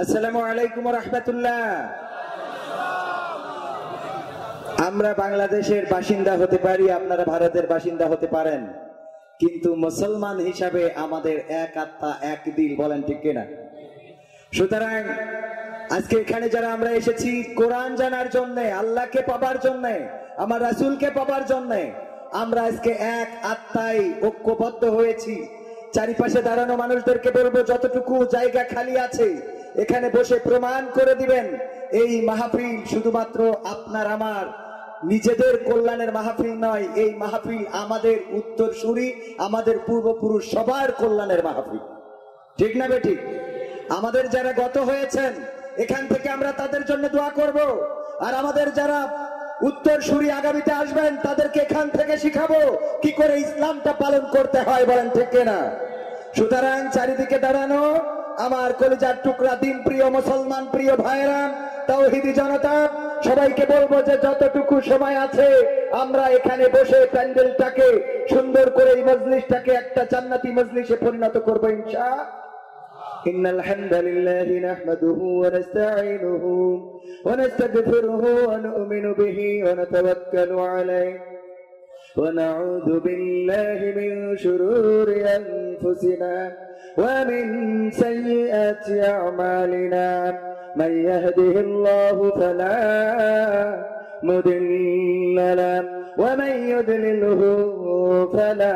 আসসালামু আলাইকুম ওয়া রাহমাতুল্লাহ। আমরা বাংলাদেশের বাসিন্দা হতে পারি, আপনারা ভারতের বাসিন্দা হতে পারেন, কিন্তু মুসলমান হিসাবে আমাদের এক আত্মা এক দিল, বলেন ঠিক কিনা? সুতরাং আজকে এখানে যারা আমরা এসেছি কোরআন জানার জন্য, আল্লাহকে পাবার জন্য, আমার রাসূলকে পাবার জন্য, আমরা আজকে এক আত্মায় ঐক্যবদ্ধ হয়েছি। চারিপাশে দাঁড়ানো মানুষদেরকে বলবো, যতটুকু জায়গা খালি আছে এখানে বসে প্রমাণ করে দিবেন এই মাহফিল শুধুমাত্র আপনার আমার নিজেদের কল্যাণের মাহফিল নয়, এই মাহফিল আমাদের উত্তরসূরি, আমাদের পূর্বপুরুষ সবার কল্যাণের মাহফিল। ঠিক না বেঠিক? আমাদের যারা গত হয়েছেন এখান থেকে আমরা তাদের জন্য দোয়া করব, আর আমাদের যারা উত্তরসূরি আগামীতে আসবেন তাদেরকে এখান থেকে শিখাবো কি করে ইসলামটা পালন করতে হয়, বলেন ঠিক কিনা? সুতরাং চারিদিকে দাঁড়ানো আমার কলিজার টুকরা দিন প্রিয় মুসলমান প্রিয় ভাইরা, তাওহীদি জনতা, সবাইকে বলবো যে যতটুকু সময় আছে আমরা এখানে বসে প্যান্ডেলটাকে সুন্দর করে, এই মজলিসটাকে একটা জান্নাতি মজলিসে পরিণত করবো ইনশাআল্লাহ। ইন্নাল হামদালিল্লাহি নাহমাদুহু ওয়া নাস্তাঈনুহু ওয়া নাস্তাগফিরুহু ওয়া নু'মিনু বিহি ওয়া নাতাওয়াক্কালু আলাইহি ওয়া নাউযু বিল্লাহি মিন শুরুরি আনফুসিনা ওয়া মিন সাইয়্যাতি আ'মালিনা মান ইয়াহদিহিল্লাহু ফালা মুদিল্লা লাহু ওয়া মান ইউদ্লিলহু ফালা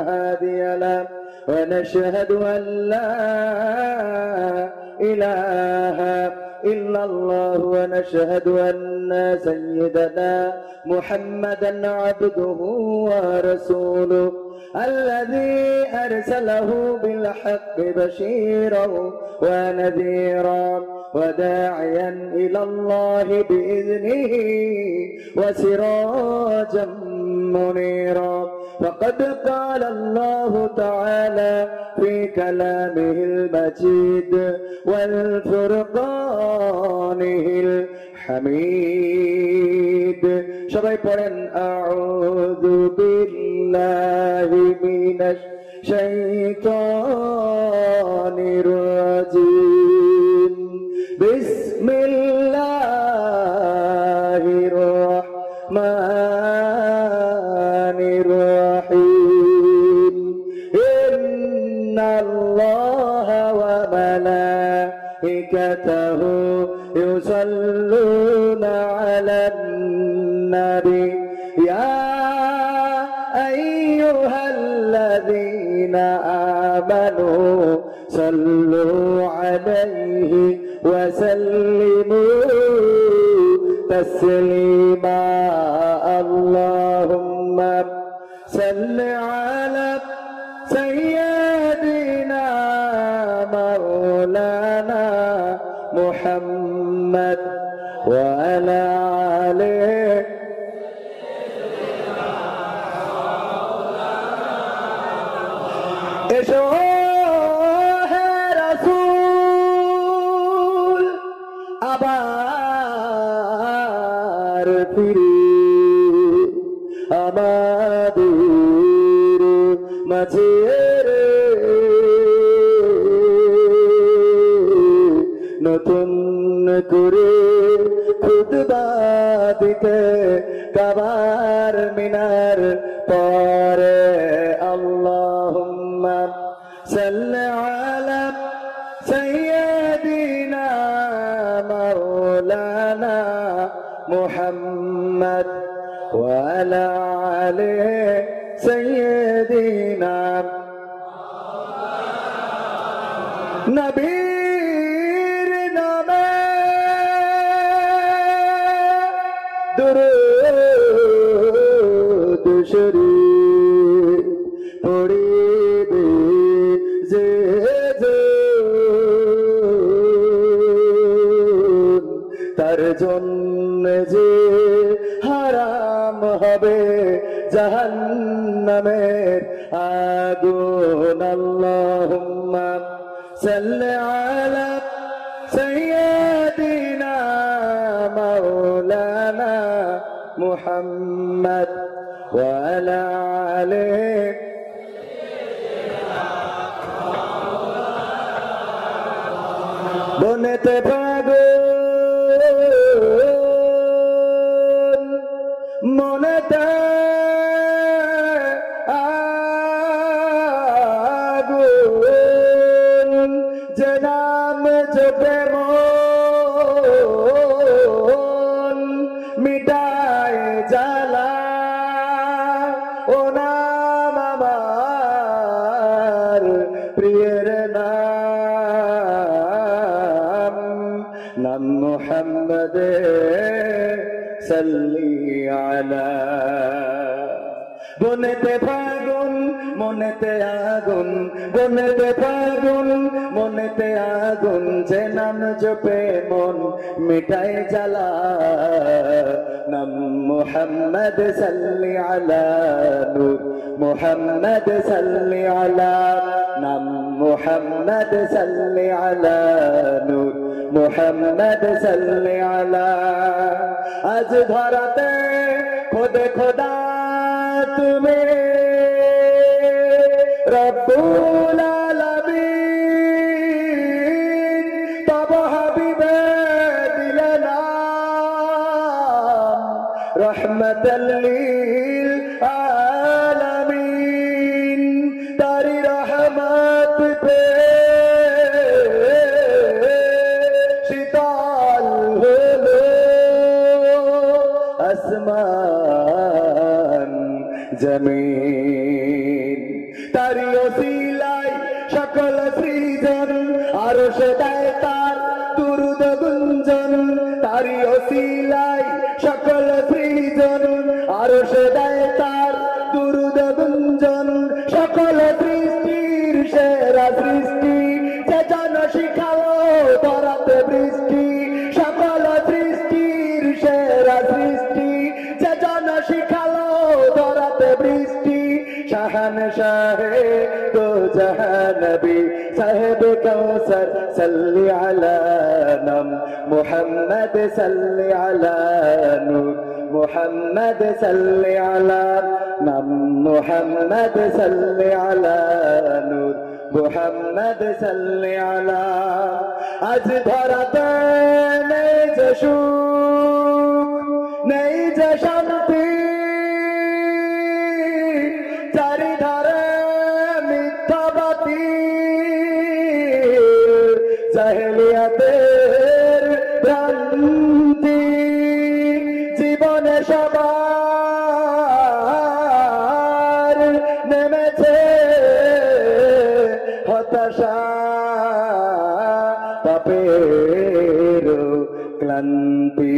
হাদিয়া লাহু ونشهد أن لا إله إلا الله ونشهد أن سيدنا محمدا عبده ورسوله الذي أرسله بالحق بشيرا ونذيرا وداعيا إلى الله بإذنه وسراجا منيرا فقد قال الله تعالى في كلامه المجيد والفرقانه الحميد সবাই পড়েন আউযু বিল্লাহি মিনাশ শাইতানির রাজিম বিসমিল্লাহির রাহমানির রাহিম ইন্নাল্লাহা ওয়া মালাইকাতাহু ইউসাল্লুনা আলান নাবী ইয়া আইয়ুহাল্লাযীনা আমানু সাল্লু আলাইহি ওয়া সাল্লিমু তাসলিমা আল্লাহুম্মা সাল্লি আলা সাইয়্যিদিনা মাওলানা মুহাম্মদ ওয়া আলা আলিহি এসো হে রাসূল আবার ফিরে আমাদের মাঝে নতুন করে খুতবা দিতে কাবার মিনার পরে আল্লাহুম্মা সাল্লি আলা সাইয়্যিদিনা মাওলানা মুহাম্মদ ওয়া আলা আলি সাইয়্যিদিনা নবীর নামে দুরূদ শরীফ পড়িবে যে তার জন্য যে হারাম হবে জাহান্নামের আগুন আল্লাহুম্মা সাল্লি আলা সাইয়্যিদিনা মাওলানা মুহাম্মদ ওয়া আলা আলিহি বনে বনেতে ফাগুন মনেতে আগুন যে নাম জপে মন মিটায় জ্বালা ও নাম আমার প্রিয়ের নাম নাম মুহাম্মদ সাল্লি আলা বনেতে ফাগুন মনেতে আগুন বনেতে ফাগুন মনেতে আগুন যে নাম জপে মন মিটাই জ্বালা নাম মুহাম্মদ সাল্লি আলা নূর মুহাম্মদ সাল্লি আলা নাম মুহাম্মদ সাল্লি আলা নূর মুহাম্মদ সাল্লি আলা আজ ধরাতে খোদে খোদা তুমি রব্বুল আলামিন তব হাবিবে দিলে নাম রহমাতাল লিল আলামিন তারি রহমত পে শীতল হলো আসমান জমিন তারি ওসিলায় সকল সৃজন আরশ দেয় তার দুরুদ গুঞ্জন তারি ওসিলায় সকল সৃজন আরশ দেয় তার দুরুদ গুঞ্জন সকল সৃষ্টির সেরা সৃষ্টি যে জন শিখালো ধরাতে বৃষ্টি সকল সৃষ্টির সেরা সৃষ্টি যে জন শিখালো ধরাতে বৃষ্টি শাহনशाहे दो जहां नबी साहिब कौसर सल्ली अला नम मुहम्मद सल्ली अला नूर मुहम्मद सल्ली अला नम मुहम्मद सल्ली अला नूर मुहम्मद सल्ली अला आज धराते नहीं जे सुख नहीं जे शांति চারিধারে মিথ্যাবাদী জাহেলিয়াতের ভ্রান্তি জীবনে সবার নেমেছে হতাশা পাপের ক্লান্তি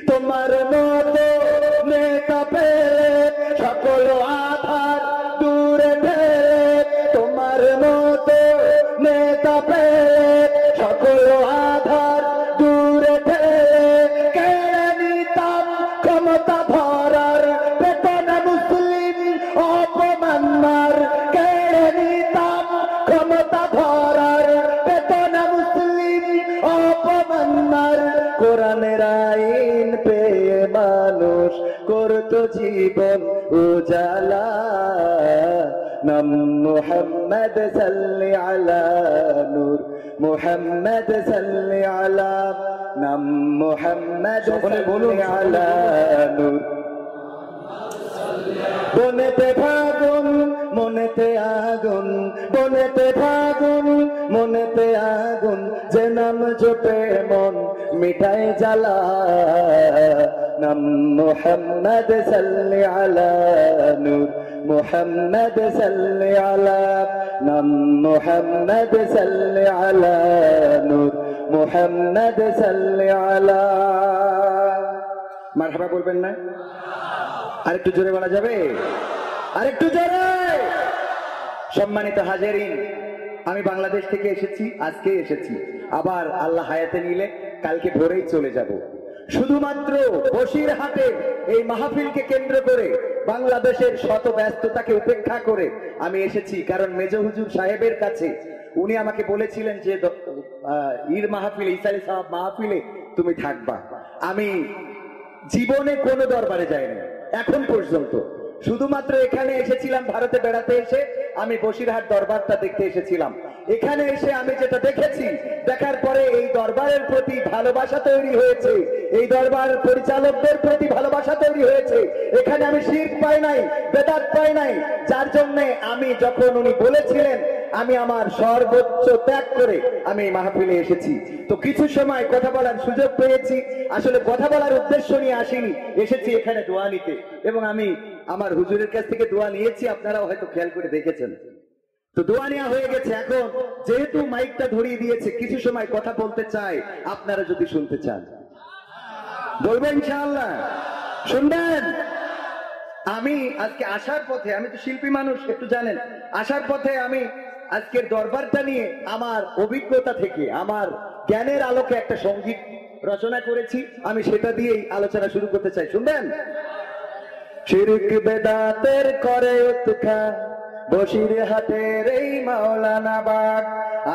তোমার মতো নেতা পেলে সকল আধার দূরে ফেলে তোমার মতো নেতা পেলে সকল আধার দূরে ফেলে কেড়ে নিতাম ক্ষমতা ধরার বেতন মুসলিম অপমান্নার কেড়ে নিতাম ক্ষমতা ধরার বেতন মুসলিম অপমান্নার কোরআনের আইন পেয়ে মানুষ করত জীবন উজালা নাম মুহাম্মদ সাল্লি আলা নূর মুহাম্মদ সাল্লি আলা নাম মুহাম্মদ সাল্লি আলা নূর বনেতে ফাগুন মনেতে আগুন বনেতে ফাগুন মনেতে আগুন যে নাম জপে মন মিটাই জ্বালা নাম মুহাম্মদ সাল্লি আলা নূর মুহাম্মদ সাল্লি আলা নাম মুহাম্মদ সাল্লি আলা নূর মুহাম্মদ সাল্লি আলা মারহাবা বলবেন না আরেকটু জোরে বলা যাবে আরেকটু জোরে সম্মানিত হাজারিন আমি বাংলাদেশ থেকে এসেছি আজকে এসেছি আবার আল্লাহ হায়াতে নিলে কালকে ভোরেই চলে যাব শুধুমাত্র বসিরহাটে এই মাহফিলকে কেন্দ্র করে বাংলাদেশের শত ব্যস্ততাকে উপেক্ষা করে আমি এসেছি কারণ মেজ হুজুর সাহেবের কাছে উনি আমাকে বলেছিলেন যে ঈদ মাহফিলে ইসালি সাহেব মাহফিলে তুমি থাকবা আমি জীবনে কোনো দরবারে যাইনি এখন পর্যন্ত শুধুমাত্র এখানে এসেছিলাম ভারতে বেড়াতে এসে আমি বসিরহাট দরবারটা দেখতে এসেছিলাম। এখানে এসে আমি যেটা দেখেছি, দেখার পরে এই দরবারের প্রতি ভালোবাসা তৈরি হয়েছে, এই দরবার পরিচালকদের প্রতি ভালোবাসা তৈরি হয়েছে। এখানে আমি শিরক পাই নাই, বেদাত পাই নাই, যার জন্য আমি যখন উনি বলেছিলেন আমি আমার সর্বোচ্চ ত্যাগ করে আমি এই মাহফিলে এসেছি। তো কিছু সময় কথা বলার সুযোগ পেয়েছি, আসলে কথা বলার উদ্দেশ্য নিয়ে আসিনি, এসেছি এখানে দোয়া নিতে, এবং আমি আমার হুজুরের কাছ থেকে দোয়া নিয়েছি, আপনারাও হয়তো খেয়াল করে দেখেছেন। তো দোয়া নেওয়া হয়ে গেছে, এখন যেহেতু মাইকটা ধরিয়ে দিয়েছে কিছু সময় কথা বলতে চাই, আপনারা যদি শুনতে চান বলবেন ইনশাআল্লাহ, শুনবেন। আমি আজকে আসার পথে, আমি তো শিল্পী মানুষ একটু জানেন, আসার পথে আমি আজকের দরবারটা নিয়ে আমার অভিজ্ঞতা থেকে আমার জ্ঞানের আলোকে একটা সঙ্গীত রচনা করেছি, আমি সেটা দিয়েই আলোচনা শুরু করতে চাই, শুনবেন। শিরক বেদাতের করে উৎখাত বসিরহাটের এই মাওলানা বাগ,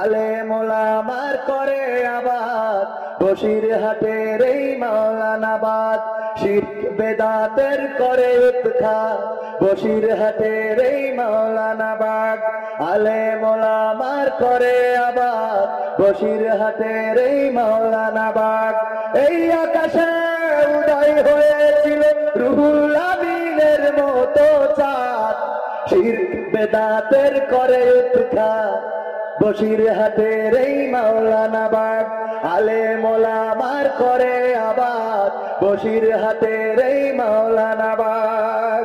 আলেম ওলামার করে আবাদ বসিরহাটের এই মাওলানা বাগ। শিরক বেদাতের করে উৎখাত বসিরহাটের এই মাওলানা বাগ, আলেম ওলামার করে আবাদ বসিরহাটের এই মাওলানা বাগ। এই আকাশে উদয় হয়েছিল রুহুল আমিনের মতো চাঁদ, শিরক বেদাতের করে উৎখাত বসিরহাটের এই মাওলানা বাগ, আলেম ওলামার করে আবাদ বসিরহাটের এই মাওলানা বাগ।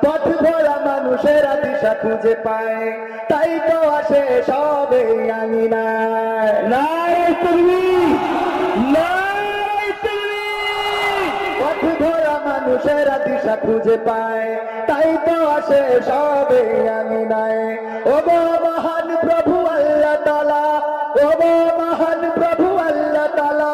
পথ ভোলা মানুষেরা দিশা খুঁজে পায়, তাই তো আসে সবে আঙিনায়। নারে তাকবীর, নারে তাকবীর। পথ ভোলা মানুষেরা দিশা খুঁজে পায়, তাই তো আসে সবে আঙিনায়। ও গো মহান প্রভু আল্লাহ তাআলা, ও গো মহান প্রভু আল্লাহ তাআলা,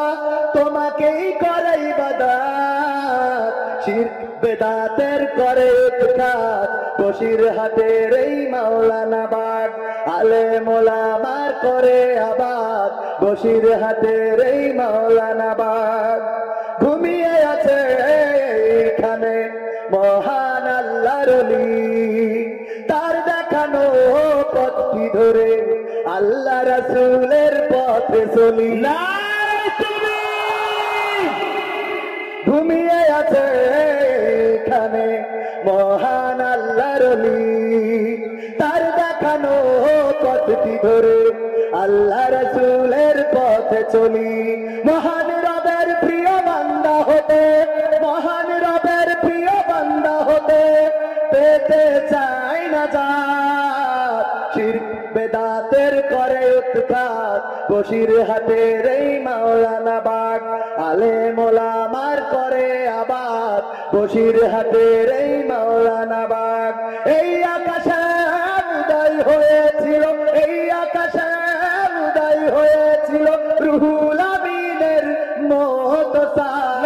তোমাকেই করে ইবাদত। শিরক বেদাতের করে উৎখাত বসিরহাটের এই মাওলানা বাগ, আলেম ওলামার করে আবাদ বসিরহাটের এই মাওলানা বাগ। ঘুমিয়ে আছে এইখানে মহান আল্লাহর ওলি, তার দেখানো পথটি ধরে আল্লাহ রাসূলের পথে চলি। ঘুমিয়ে আছে এখানে মহান আল্লাহর ওলি, তার দেখানো পথটি ধরে আল্লাহ রাসূলের পথে চলি। মহান রবের প্রিয় বান্দা হতে, মহান রবের প্রিয় বান্দা হতে পেতে চাই না জাত। শিরক বেদাতের করে উৎখাত বসিরহাটের এই মাওলানা বাগ, আলেম ওলামার করে আবাদ বসিরহাটের এই মাওলানা বাগ। এই আকাশে উদয় হয়েছিল, এই আকাশে উদয় হয়েছিল রুহুল আমিনের মতো চাঁদ।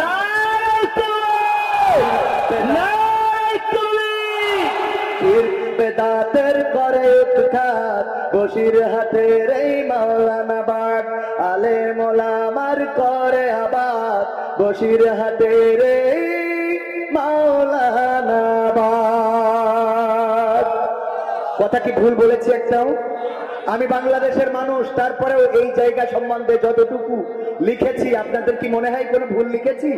শিরক বেদাতের করে উৎখাত বসিরহাটের এই মাওলানা বাগ, আলেম ওলামার করে আবাদ বসিরহাটের এই মাওলানা বাগ। কথা কি ভুল বলেছি একটাও? আমি বাংলাদেশের মানুষ, তারপরেও এই জায়গা সম্বন্ধে যতটুকু লিখেছি আপনাদের কি মনে হয় কোনো ভুল লিখেছি?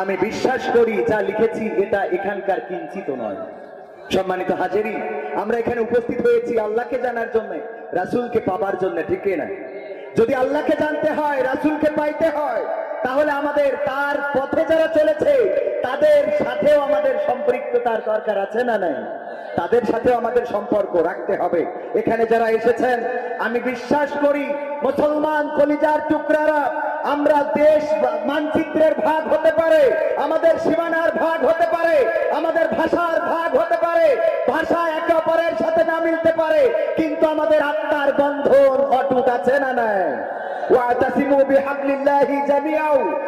আমি বিশ্বাস করি যা লিখেছি এটা এখানকার কিঞ্চিত নয়। সম্মানিত হাজিরিন, আমরা এখানে উপস্থিত হয়েছি আল্লাহকে জানার জন্য, রাসূলকে পাবার জন্য, ঠিক না? যদি আল্লাহকে জানতে হয়, রাসূলকে পাইতে হয়, তাহলে আমাদের তার পথে যারা চলেছে তাদের সাথেও আমাদের সম্পৃক্ততার দরকার আছে না নাই? তাদের সাথেও আমাদের সম্পর্ক রাখতে হবে। এখানে যারা এসেছেন আমি বিশ্বাস করি মুসলমান কলিজার টুকরারা, আমরা দেশ মানচিত্রের ভাগ হতে পারে, আমাদের সীমানার ভাগ হতে পারে, আমাদের ভাষার ভাগ হতে পারে, ভাষা একে অপরের সাথে না মিলতে পারে, কিন্তু আমাদের আত্মার বন্ধন অটুট আছে না নাই? ওয়াতাসিমু বিহাবলিল্লাহি জামিআ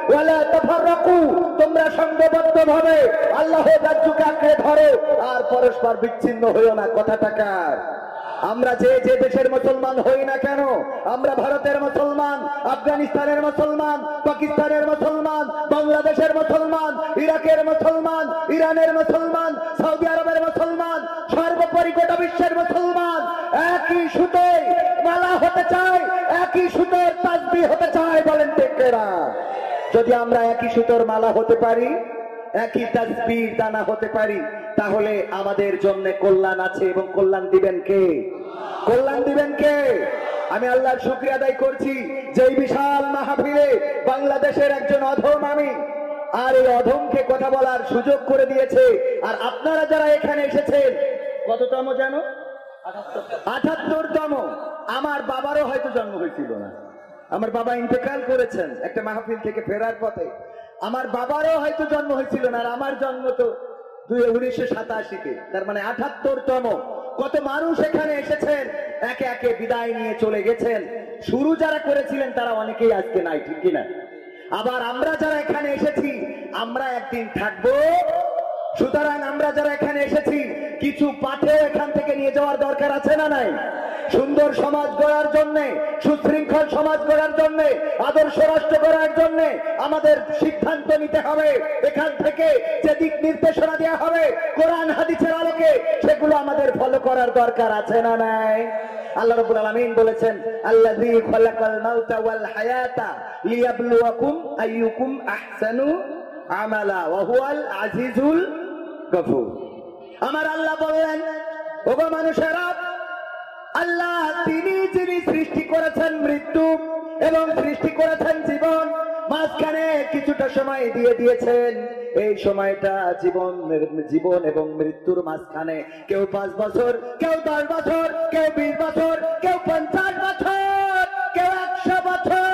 ওয়া লা তাফাররাকু, তোমরা সংঘবদ্ধভাবে আল্লাহর রাজ্যকে আঁকড়ে ধরো আর পরস্পর বিচ্ছিন্ন হইও না। কথাটা কার? আমরা যে যে দেশের মুসলমান হই না কেন, আমরা ভারতের মুসলমান, আফগানিস্তানের মুসলমান, পাকিস্তানের মুসলমান, বাংলাদেশের মুসলমান, ইরাকের মুসলমান, ইরানের মুসলমান, সৌদি আরবের মুসলমান, সর্বোপরি গোটা বিশ্বের মুসলমান, একই সুতোয় মালা হতে চায়, একই সুতোর তাসবিহ হতে চায়। বলেন ঠিক কিনা? যদি আমরা একই সুতোর মালা হতে পারি, একই তাসবিহ দানা হতে পারি, তাহলে আমাদের জন্য কল্যাণ আছে। এবং কল্যাণ দিবেন কে? কল্যাণ দিবেন কে? আমি আল্লাহর শুকরিয়া আদায় করছি যে এই বিশাল মাহফিলে বাংলাদেশের একজন অধম আমি, আর এই অধমকে কথা বলার সুযোগ করে দিয়েছে। আর আপনারা যারা এখানে এসেছেন, কততম জানো? 78তম। আমার বাবারও হয়তো জন্ম হয়েছিল না, আমার বাবা ইন্তেকাল করেছেন একটা মাহফিল থেকে ফেরার পথে। আমার বাবারও হয়তো জন্ম হয়েছিল না, আর আমার জন্ম তো 1987-তে, তার মানে 78তম। কত মানুষ এখানে এসেছেন, একে একে বিদায় নিয়ে চলে গেছেন। শুরু যারা করেছিলেন তারা অনেকেই আজকে নাই, ঠিক কিনা? আবার আমরা যারা এখানে এসেছি, আমরা একদিন থাকবো। সুতরাং আমরা যারা এখানে এসেছি, কিছু পাঠে এখান থেকে নিয়ে যাওয়ার দরকার আছে না নাই? সুন্দর সমাজ গড়ার জন্য, সুশৃঙ্খল সমাজ গড়ার জন্য, আদর্শ রাষ্ট্র গড়ার জন্য আমাদের সিদ্ধান্ত নিতে হবে। এখান থেকে যে দিক নির্দেশনা দেওয়া হবে কোরআন হাদিসের আলোকে, সেগুলো আমাদের ফলো করার দরকার আছে না নাই? আল্লাহ রাব্বুল আলামিন বলেছেন, আল্লাযী খালাকাল মাউতা ওয়াল হায়াতা লিয়াবলুয়াকুম আইয়ুকুম আহসানু আমালা ওয়া হুয়াল আজিজুল গফুর। আমার আল্লাহ বললেন, ওগো মানুষেরা, আল্লাহ তিনি যিনি সৃষ্টি করেছেন মৃত্যু এবং সৃষ্টি করেছেন জীবন, মাঝখানে কিছুটা সময় দিয়ে দিয়েছেন। এই সময়টা জীবন এবং মৃত্যুর মাঝখানে কেউ 5 বছর, কেউ 10 বছর, কেউ 20 বছর, কেউ 50 বছর, কেউ 100 বছর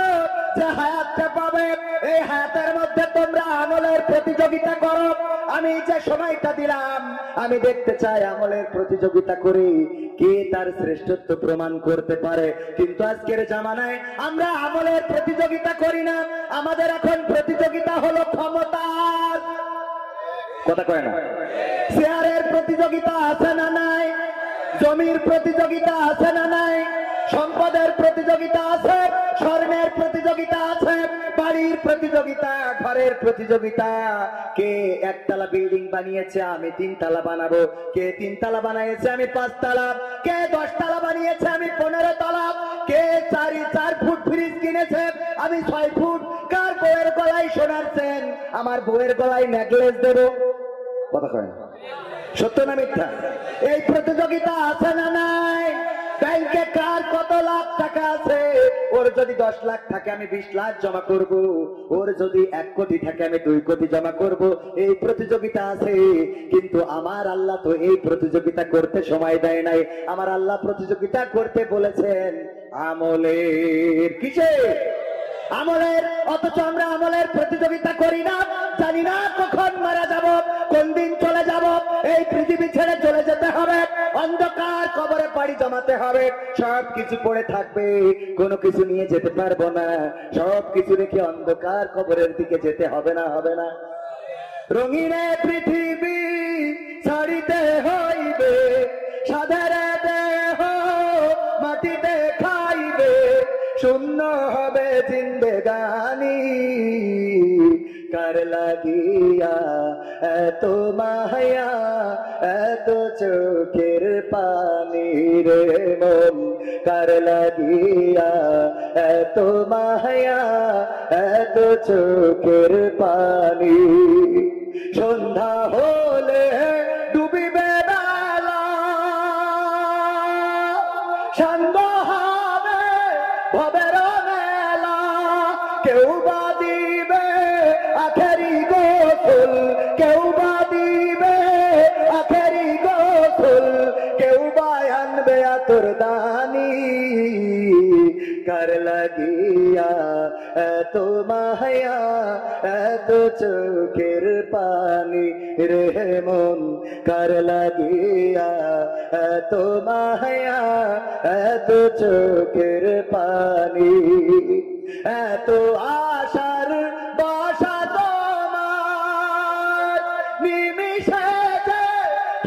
যে হায়াতটা পাবে, এই হায়াতের মধ্যে তোমরা আমলের প্রতিযোগিতা করো। আমি যে সময়টা দিলাম, আমি দেখতে চাই আমলের প্রতিযোগিতা করি কে তার শ্রেষ্ঠত্ব প্রমাণ করতে পারে। কিন্তু আজকের জামানায় আমরা আমলের প্রতিযোগিতা করি না, আমাদের এখন প্রতিযোগিতা হলো ক্ষমতার। কথা কয় না? শেয়ারের প্রতিযোগিতা আছে না নাই? জমির প্রতিযোগিতা আছে না নাই? সম্পদের প্রতিযোগিতা আছে, স্বর্ণের প্রতিযোগিতা আছে, বাড়ির প্রতিযোগিতা, ঘরের প্রতিযোগিতা। কে 1 তলা বিল্ডিং বানিয়েছে, আমি 3 তলা বানাবো। কে 3 তলা বানিয়েছে, আমি 5 তলা। কে 10 তলা বানিয়েছে, আমি 15 তলা। কে 4 ফুট ফ্রিজ কিনেছে, আমি 6 ফুট। কার বউয়ের গলায় সোনার চেন, আমার বউয়ের গলায় নেকলেস দেবো। কথা কয় না? সত্য না মিথ্যা? এই প্রতিযোগিতা আছে না নাই? ব্যাংকে কার কত লাখ টাকা আছে, ওর যদি 10 লাখ থাকে আমি 20 লাখ জমা করব, ওর যদি 1 কোটি থাকে আমি 2 কোটি জমা করব। এই প্রতিযোগিতা আছে। কিন্তু আমার আল্লাহ তো এই প্রতিযোগিতা করতে সময় দেয় নাই। আমার আল্লাহ প্রতিযোগিতা করতে বলেছেন আমলের। কিসের? আমলের। অথচ আমরা আমলের প্রতিযোগিতা করি না। জানি না কখন মারা যাব, কোন দিন চলে যাব। এই পৃথিবী ছেড়ে চলে যেতে হবে, অন্ধকার কবরে পাড়ি জমাতে হবে। সব কিছু পড়ে থাকবে, কোনো কিছু নিয়ে যেতে পারবো না। সব কিছু রেখে অন্ধকার কবরের দিকে যেতে হবে না? হবে না? রঙিনে পৃথিবী ছাড়িতে হইবে, সাধার দেহ মাটিতে খাইবে, শূন্য হবে জিন্দেগানি। কার লাগিয়া এত মায়া, এত চোখের পানি রে মন, কার লাগিয়া এত মায়া, এত চোখের পানি। সন্ধ্যা হলে ডুবিবে বেলা, সান্ধ্য হবে ভবের মেলা। কেউ বা দিবে আখেরি গোসল, কেউ বা দিবে আখেরি গোসল, কেউ বা আনবে আতর দানি। কার লাগিয়া এত মায়া, এত চোখের পানি রে মন, কার লাগিয়া এত মায়া, এত চোখের পানি। এত আশার বাসা তোমার, নিমিষে যে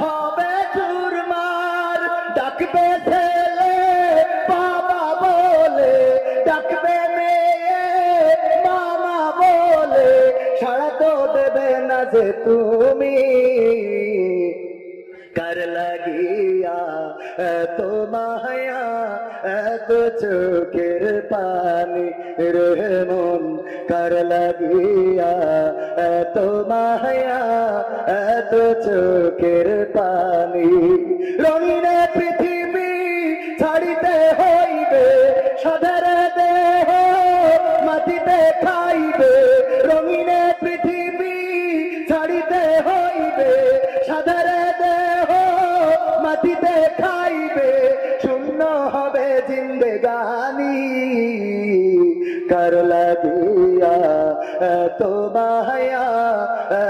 হবে চুরমার। ডাকবে সে মাঝে তুমি কার লাগিয়া এত মায়া এত চোখের পানি রে মন কার লাগিয়া এত মায়া এত চোখের পানি রঙিন পৃথিবী ছাড়িতে হইবে সাধার দেহ মাটিতে খাইবে রঙিন পৃথিবী ছাড়িতে হইবে সাধার দেহ মাটিতে খাইবে শূন্য হবে জিন্দেগানি কার লাগিয়া এত মায়া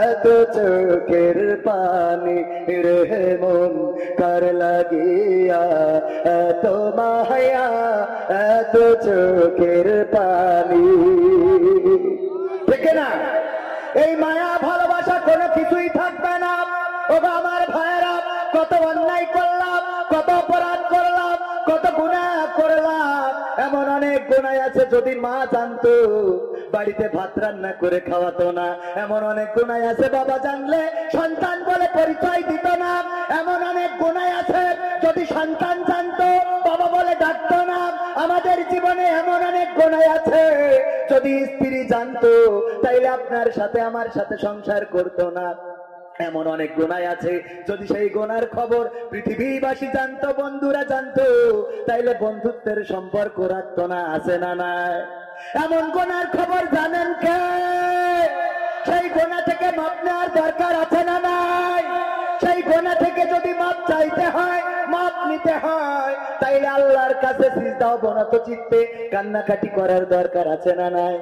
এত চোখের পানি রে মন কার লাগিয়া এত মায়া এত চোখের পানি ঠিক না এই মায়া ভালোবাসা কোনো কিছুই থাকবে না ওগো আমার ভাইয়েরা কত অন্যায় করলাম কত অপরাধ করলাম কত গুনাহ করলাম এমন অনেক গুনাহ আছে যদি মা জানতো বাড়িতে ভাত রান্না করে খাওয়াতো না এমন অনেক গুনাহ আছে বাবা জানলে সন্তান বলে পরিচয় দিত না এমন অনেক গুনাহ আছে যদি সন্তান জানতো বাবা বলে ডাকতো না আমাদের জীবনে এমন অনেক গুনাহ আছে যদি স্ত্রী জানতো তাইলে আপনার সাথে আমার সাথে সংসার করতো না এমন অনেক গুনাহ আছে যদি সেই গুনার খবর পৃথিবীবাসী জানতো বন্ধুরা জানতো তাইলে বন্ধুত্বের সম্পর্ক রাখতো না আছে না নাই এমন গুনার খবর জানেন কে সেই গুনাহ থেকে মাপ নেওয়ার দরকার আছে না নাই সেই গুনাহ থেকে যদি মাপ চাইতে হয় মাপ নিতে হয় তাইলে আল্লাহর কাছে সিজদা অবনত চিত্তে কান্নাকাটি করার দরকার আছে না নাই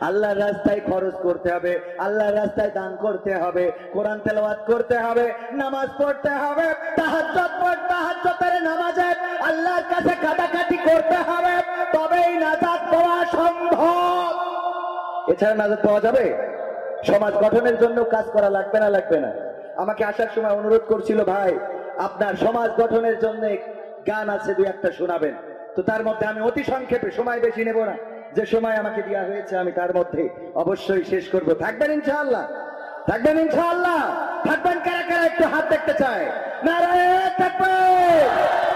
আল্লাহর রাস্তায় খরচ করতে হবে আল্লাহর রাস্তায় দান করতে হবে কোরআন তেলাওয়াত করতে হবে নামাজ পড়তে হবে তাহাজ্জুদের নামাজে আল্লাহর কাছে কাটাকাটি করতে হবে তবেই নাজাত পাওয়া সম্ভব এছাড়া নাজাত পাওয়া যাবে সমাজ গঠনের জন্য কাজ করা লাগবে না আমাকে আসার সময় অনুরোধ করছিল ভাই আপনার সমাজ গঠনের জন্য গান আছে দুই একটা শোনাবেন তো তার মধ্যে আমি অতি সংক্ষেপে সময় বেশি নেব না যে সময় আমাকে দেওয়া হয়েছে আমি তার মধ্যে অবশ্যই শেষ করব থাকবেন ইনশাআল্লাহ থাকবেন কারা কারা একটু হাত দেখতে চায় নারায়ে তাকবীর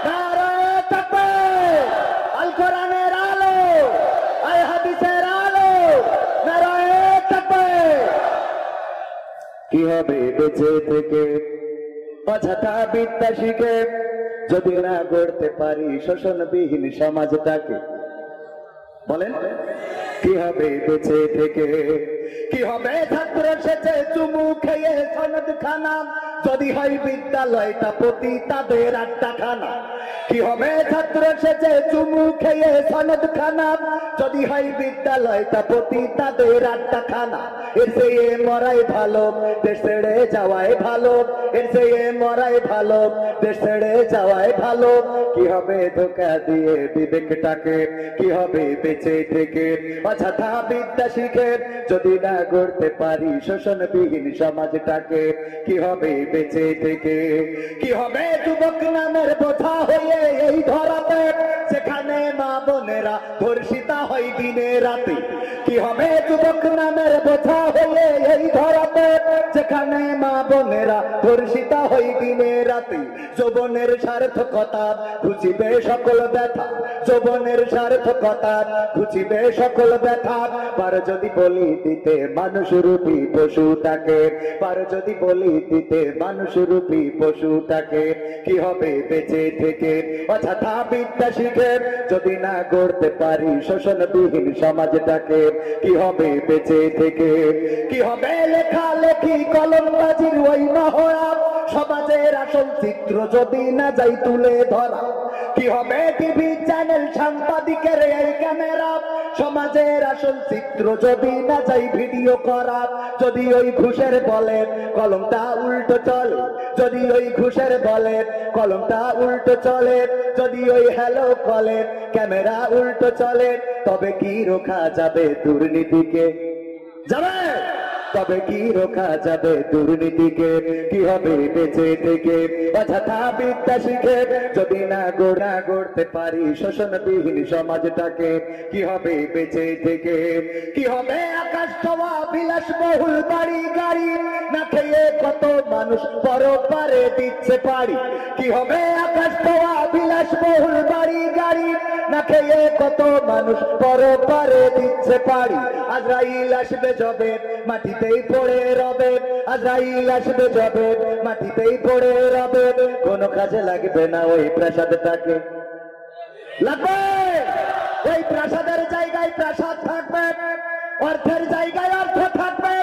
নারায়ে তাকবীর আল কোরআনের আলো আল হাদিসের আলো নারায়ে তাকবীর কি হবে বেঁচে থেকে অযথা বিদ্যা শিখে যদি না গড়তে পারি শোষণবিহীন সমাজটাকে বলেন কি হবে বেঁচে থেকে কি হবে ছাত্র সেজে চুমু খেয়ে সনদ খানা যদি হয় বিদ্যালয়টা প্রতি তাদের আড্ডাখানা কি হবে ছাত্র সেজে চুমু খেয়ে সনদ খানা যদি হয় বিদ্যালয়টা প্রতি তাদের আড্ডাখানা এর চেয়ে মরাই ভালো দেশ ছেড়ে যাওয়াই ভালো এর চেয়ে মরাই ভালো দেশ ছেড়ে যাওয়াই ভালো কি হবে ধোঁকা দিয়ে বিবেকটাকে কি হবে বেঁচে থেকে অযথা বিদ্যা শিখে যদি না গড়তে পারি শোষণবিহীন সমাজটাকে কি হবে বেঁচে থেকে কি হবে যুবক নামের বোঝা হয়ে এই ধরাতে সেখানে মা বোনেরা ধর্ষিতা হয় দিনে রাতে কি হবে যুবক নামের বোঝা হয়ে এই ধরাতে যেখানে মা বোনেরা ধর্ষিতা হয় দিনে রাতে যৌবনের সার্থকতা খুঁজিবে সকল ব্যথা যৌবনের সার্থকতা খুঁজিবে সকল ব্যথা পার যদি বলি দিতে মানুষরূপী পশুটাকে পার যদি বলি দিতে মানুষরূপী পশুটাকে কি হবে বেঁচে থেকে অযথা বিদ্যা শিখে যদি না গড়তে পারি শোষণবিহীন সমাজটাকে কি হবে বেঁচে থেকে কি হবে লেখালেখি কলমবাজির ওই মহড়া সমাজের আসল চিত্র যদি না যাই তুলে ধরা কি হবে টিভি চ্যানেল সাংবাদিকের এই ক্যামেরা সমাজের আসল চিত্র যদি না যাই ভিডিও করা যদি ওই ঘুষের বলে কলমটা উল্টো চলে যদি ওই ঘুষের বলে কলমটা উল্টো চলে যদি ওই হ্যালো বলে ক্যামেরা উল্টো চলে তবে কি রোখা যাবে দুর্নীতিকে যাবে তবে কি রোখা যাবে দুর্নীতিকে? কি হবে বেঁচে থেকে অযথা বিদ্যা শিখে যদি না গড়তে পারি শোষণবিহীন সমাজটাকে? কি হবে বেঁচে থেকে? কি হবে আকাশ ছোঁয়া বিলাসবহুল বাড়ি গাড়ি না খেয়ে কত মানুষ পরপারে দিচ্ছে পারি? কি হবে আকাশ ছোঁয়া বিলাসবহুল বাড়ি গাড়ি না খেয়ে কত মানুষ পরপারে দিচ্ছে পারি? আজরাইল আসবে যবে মাটিতেই পড়ে রবে, আজরাইল আসবে যবে মাটিতেই পড়ে রবে, কোনো কাজে লাগবে না ওই প্রাসাদটাকে। লাগবে ওই প্রাসাদের জায়গায় প্রাসাদ থাকবে, অর্থের জায়গায় অর্থ থাকবে।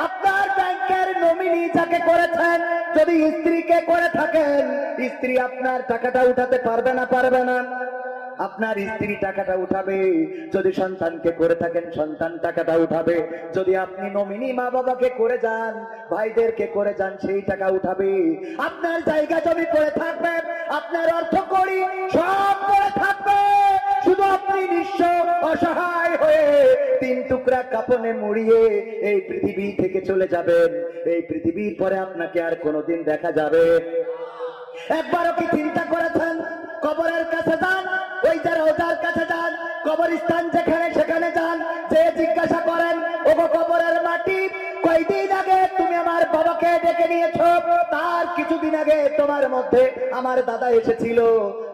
আপনার ব্যাংকের নমিনি যাকে করেছেন যদি স্ত্রীকে করে থাকেন, স্ত্রী আপনার টাকাটা উঠাতে পারবে না? পারবে না। আপনার স্ত্রী টাকাটা উঠাবে। যদি সন্তানকে করে থাকেন সন্তান টাকাটা উঠাবে। যদি আপনি নমিনি মা বাবাকে করে যান, ভাইদেরকে করে যান, সেই টাকা উঠাবে। আপনার জায়গা জমি করে থাকবে, আপনার অর্থ করি সব করে থাকবে। শুধু আপনি নিঃস্ব অসহায় হয়ে তিন টুকরা কাপনে মুড়িয়ে এই পৃথিবী থেকে চলে যাবেন। এই পৃথিবীর পরে আপনাকে আর কোনোদিন দেখা যাবে? একবারও কি চিন্তা করেছেন? কবরের কাছে যান, ওই যে রোজার কাছে যান, কবরস্থান যেখানে সেখানে যান, যে জিজ্ঞাসা করেন ওগো কবরের মাটি কয়দিন আগে তুমি আমার বাবাকে ডেকে নিয়েছো? তার কিছুদিন আগে তোমার মধ্যে আমার দাদা এসেছিল,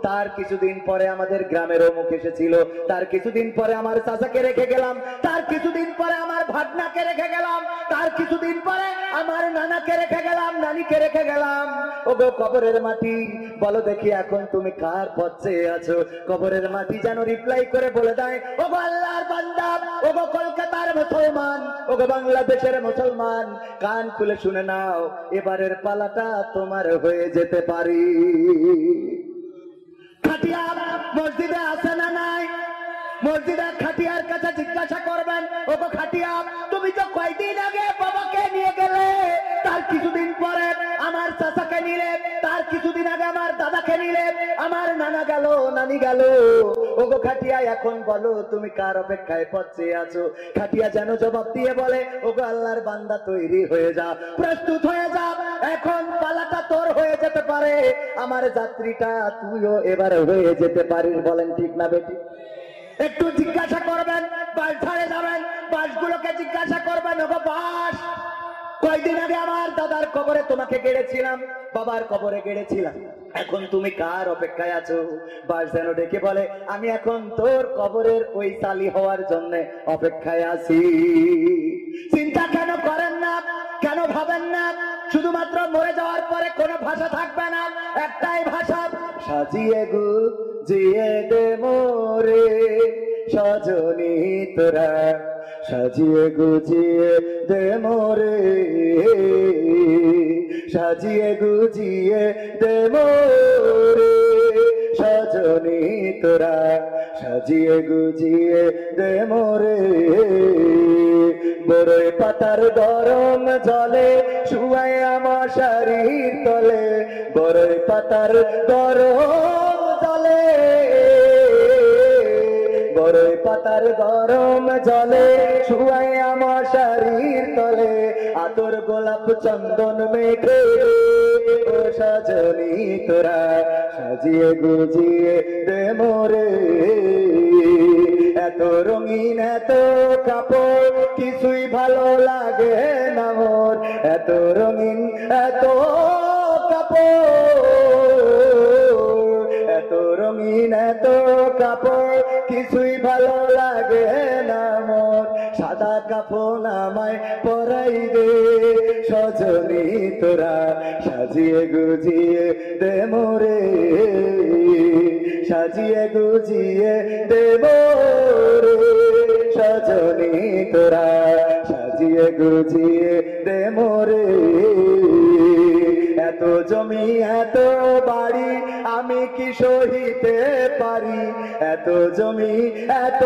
তার কিছুদিন পরে আমাদের গ্রামের অমুক এসেছিল, তার কিছুদিন পরে আমার চাচাকে রেখে গেলাম, তার কিছুদিন পরে আমার ভাগনাকে রেখে গেলাম, তার কিছুদিন পরে আমার নানাকে রেখে গেলাম, নানিকে রেখে গেলাম। ওগো কবরের মাটি বলো দেখি এখন তুমি কার পথে আছো? কবরের মাটি যেন রিপ্লাই করে বলে দেয়, ওগো আল্লাহর বান্দা, ওগো কলকাতার মুসলমান, ওগো বাংলাদেশের মুসলমান, কান খুলে শুনে নাও, এবারের পালাটা তোমার হয়ে যেতে পারি। খাটিয়া মসজিদে আছে না নাই? মসজিদে খাটিয়ার কাছে জিজ্ঞাসা করবেন, ওগো খাটিয়া তুমি তো কয়দিন আগে বাবাকে নিয়ে গেলে, তার কিছুদিন পরে আমার চাচাকে নিলে, তার কিছুদিন আগে আমার দাদাকে নিলে, আমার নানা গেল, নানি গেল। ওগো খাটিয়া এখন বলো তুমি কার অপেক্ষায় পথে আছো? খাটিয়া যেন জবাব দিয়ে বলে, ওগো আল্লাহর বান্দা তৈরি হয়ে যা, প্রস্তুত হয়ে যা, এখন পালাটা তোর হয়ে যেতে পারে, আমার যাত্রীটা তুইও এবার হয়ে যেতে পারিস। বলেন ঠিক না বেটি? একটু জিজ্ঞাসা করবেন, বাস ধারে যাবেন, বাসগুলোকে জিজ্ঞাসা করবেন, ওগো বাস কয়দিন আগে আমার দাদার কবরে তোমাকে গেড়েছিলাম, বাবার কবরে গেড়েছিলাম, এখন তুমি কার অপেক্ষায় আছো? বাস যেন ডেকে বলে, আমি এখন তোর কবরের ওই চালি হওয়ার জন্য অপেক্ষায় আছি। চিন্তা কেন করেন না? কেন ভাবেন না শুধুমাত্র মরে যাওয়ার পরে কোনো ভাষা থাকবে না? একটাই ভাষা, সাজিয়ে গুজিয়ে দে মোরে সজনী তোরা, সাজিয়ে গুজিয়ে দে মোরে, সাজিয়ে গুজিয়ে দে মোরে সজনী তোরা, সাজিয়ে গুজিয়ে দে মোরে। বড়ই পাতার গরম জলে শুয়াই আমার শরীর তলে, বড়ই পাতার গরম জলে, বড়ই পাতার গরম জলে শুয়াই আমার শরীর তলে, আতর গোলাপ চন্দন মেখে ও সজনী তোরা, সাজিয়ে গুজিয়ে দে মোরে। এত রঙিন এত কাপড় কিছুই ভালো লাগে না মোর, এত রঙিন এত কাপড়, এত রঙিন এত কাপড় কিছুই ভালো লাগে না মোর, সাদা কাপড় আমায় পরাই দে সজনী তোরা, সাজিয়ে গুজিয়ে দে মোরে, সাজিয়ে গুজিয়ে দে মোরে সজনী তোরা, সাজিয়ে গুজিয়ে দে মোরে। এত জমি এত বাড়ি আমি কি সহিতে পারি, এত জমি এত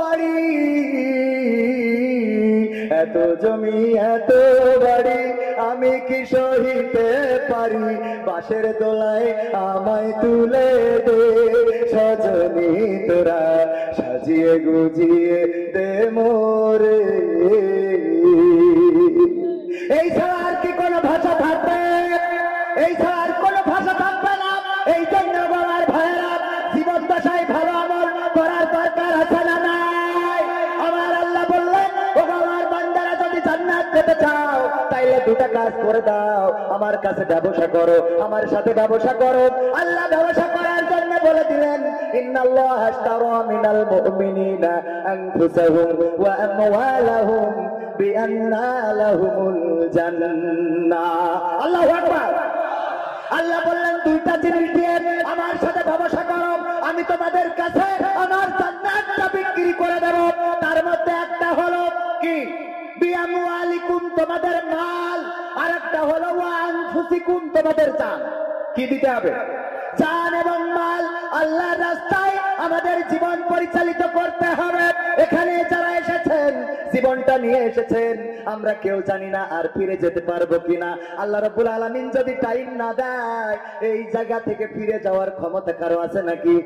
বাড়ি, এত জমি এত বাড়ি আমি কি সহিতে পারি, বাঁশের দোলায় আমায় তুলে দে সজনী তোরা, সাজিয়ে গুজিয়ে দে মোরে। এই ছাড়া আর কি কোনো ভাষা থাকবে? এই ছাড়া আর কোনো ভাষা থাকবে না। এই জন্য আমার ভাইয়েরা, জীবন দশায় ভালো আমল করার দরকার আছে না নাই? আমার আল্লাহ বললেন, ও আমার বান্দারা, যদি জান্নাত পেতে চাও তাইলে দুটা কাজ করে দাও, আমার কাছে ব্যবসা করো, আমার সাথে ব্যবসা করো। আল্লাহ ব্যবসা করার জন্য বলে দিলেন, ইন্নাল্লাহা আশতারা মিনাল মুমিনিনা আনফুসাহুম ওয়া আমওয়ালাহুম বিআন্না লাহুমুল জান্নাহ। আল্লাহু আকবার। আল্লাহ বললেন, দুইটা জিনিস দিয়ে আমার সাথে ব্যবসা করো, আমি তোমাদের কাছে আমার জান্নাতটা বিক্রি করে দেব। তার মধ্যে একটা হলো কি? বিআমওয়ালিকুম, তোমাদের মাল, আর একটা হলো ওয়া আনফুসিকুম, তোমাদের জান। কি দিতে হবে? জান এবং মাল। আল্লাহর রাস্তায় আমাদের জীবন পরিচালিত করতে হবে। এখানে যারা এসেছেন, জীবনটা নিয়ে এসেছেন, আমরা কেউ জানি না আর ফিরে যেতে পারবো কিনা। আল্লাহ রাব্বুল আলামিন যদি টাইম না দেয়, এই জায়গা থেকে ফিরে যাওয়ার ক্ষমতা কারো আছে নাকি?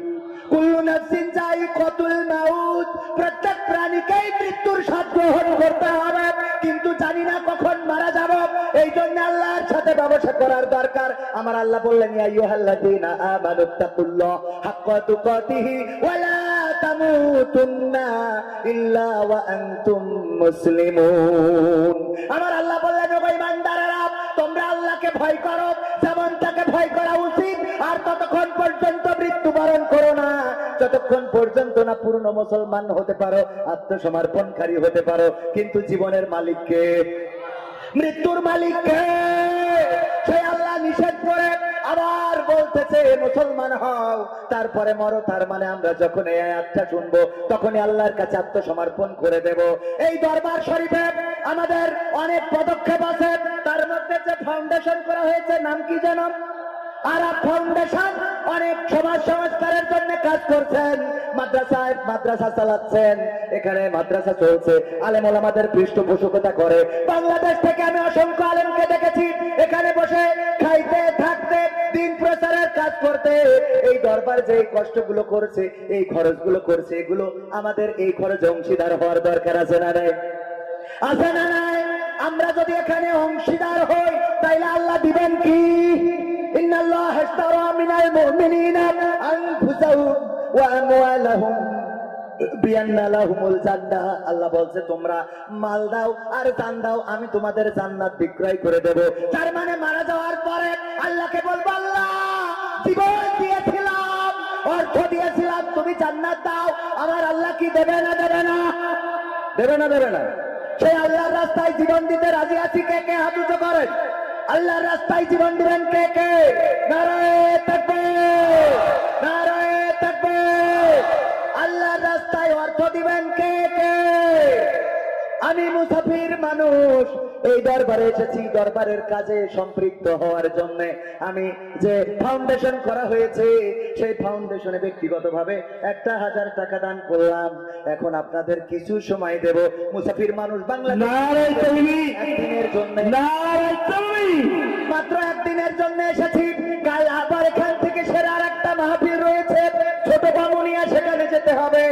কুল্লু নাফসিন যায়িকাতুল মাউত, প্রত্যেক প্রাণীকেই মৃত্যুর স্বাদ গ্রহণ করতে হবে, কিন্তু জানি না কখন মারা যাব। এই জন্য আল্লাহর সাথে ব্যবসা করার দরকার। আমার আল্লাহ বললেন, ইয়া আইয়ুহাল্লাযীনা আমানুত্তাকুল্লাহ হাক্কা তুকাতিহি ওয়া লা তামুতুন্না ইল্লা ওয়া আনতুম মুসলিমুন। আমার আল্লাহ বললেন, ও ঈমানদারেরা, তোমরা আল্লাহকে ভয় করো যেমন তাকে ভয় করা উচিত, আর ততক্ষণ পর্যন্ত মৃত্যুবরণ করো না যতক্ষণ পর্যন্ত না পূর্ণ মুসলমান হতে পারো, আত্মসমর্পণকারী হতে পারো। কিন্তু জীবনের মালিককে, মৃত্যুর মালিককে সেই আল্লাহ নিষেধ করে আবার বলতেছে, মুসলমান হও তারপরে মরো। তার মানে আমরা যখন এই আয়াতটা শুনবো, তখনই আল্লাহর কাছে আত্মসমর্পণ করে দেব। এই দরবার শরীফে আমাদের অনেক পদক্ষেপ আছে। তার মধ্যে যে ফাউন্ডেশন করা হয়েছে, নাম কি জানো? আরাফ ফাউন্ডেশন। অনেক সমাজ সংস্কারের জন্য কাজ করছেন, মাদ্রাসা চালাচ্ছেন, এখানে মাদ্রাসা চলছে, আলেম ওলামাদের পৃষ্ঠপোষকতা করে। বাংলাদেশ থেকে আমি অসংখ্য আলেমকে দেখেছি এখানে বসে খাইতে থাকতে, দিন প্রচারের কাজ করতে। এই দরবার যে কষ্টগুলো করছে, এই খরচগুলো করছে, এগুলো আমাদের এই খরচে অংশীদার হওয়ার দরকার আছে না নাই? আছে না নাই? আমরা যদি এখানে অংশীদার হই, তাইলে আল্লাহ দিবেন কি? ইন্নাল্লাহা আশতারা মিনাল মুমিনিনা আনফুসাহুম ওয়া আমওয়ালাহুম বিআন্না লাহুমুল জান্নাহ। আল্লাহ বলছে, তোমরা মাল দাও আর জান দাও, আমি তোমাদের জান্নাত বিক্রয় করে দেব। তার মানে মারা যাওয়ার পরে আল্লাহকে বলবো, আল্লাহ জীবন দিয়েছিলাম, অর্থ দিয়েছিলাম, তুমি জান্নাত দাও। আমার আল্লাহ কি দেবে না দেবে না? দেবে না দেবে না? সেই আল্লাহর রাস্তায় জীবন দিতে রাজি আছি কে কে? হাত উঁচু করেন। আল্লাহর রাস্তায় জীবন দিবেন কে কে? নারায়ে তাকবীর, নারায়ে তাকবীর। আল্লাহর রাস্তায় অর্থ দিবেন কে কে? আমি মুসাফির মানুষ, এই দরবারে এসেছি দরবারের কাজে সম্পৃক্ত হওয়ার জন্য। আমি যে ফাউন্ডেশন করা হয়েছে, সেই ফাউন্ডেশনে ব্যক্তিগতভাবে 1000 টাকা দান করলাম। এখন আপনাদের কিছু সময় দেব। মুসাফির মানুষ, বাংলাদেশ একদিনের জন্য, মাত্র একদিনের জন্য এসেছি। কাল আবার এখান থেকে সেরা আর একটা মাহফিল রয়েছে, ছোট বামুনিয়া, সেখানে যেতে হবে।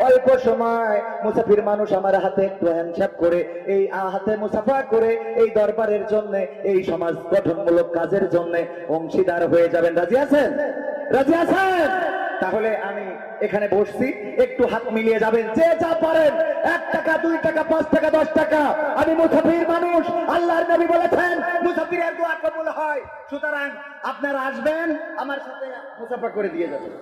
অল্প সময় মুসাফির মানুষ আমার হাতে একটু হ্যান্ডশেক করে, এই হাতে মুসাফা করে এই দরবারের জন্য, এই সমাজ গঠনমূলক কাজের জন্য অংশীদার হয়ে যাবেন। রাজি আছেন? রাজি আছেন? তাহলে আমি এখানে বসছি, একটু হাত মিলিয়ে যাবেন, যে যা পারেন। 1 টাকা, 2 টাকা, 5 টাকা, 10 টাকা। আমি মুসাফির মানুষ, আল্লাহর নবী বলেছেন মুসাফিরের দোয়া কবুল হয়। সুতরাং আপনারা আসবেন, আমার সাথে মুসাফা করে দিয়ে যাবেন।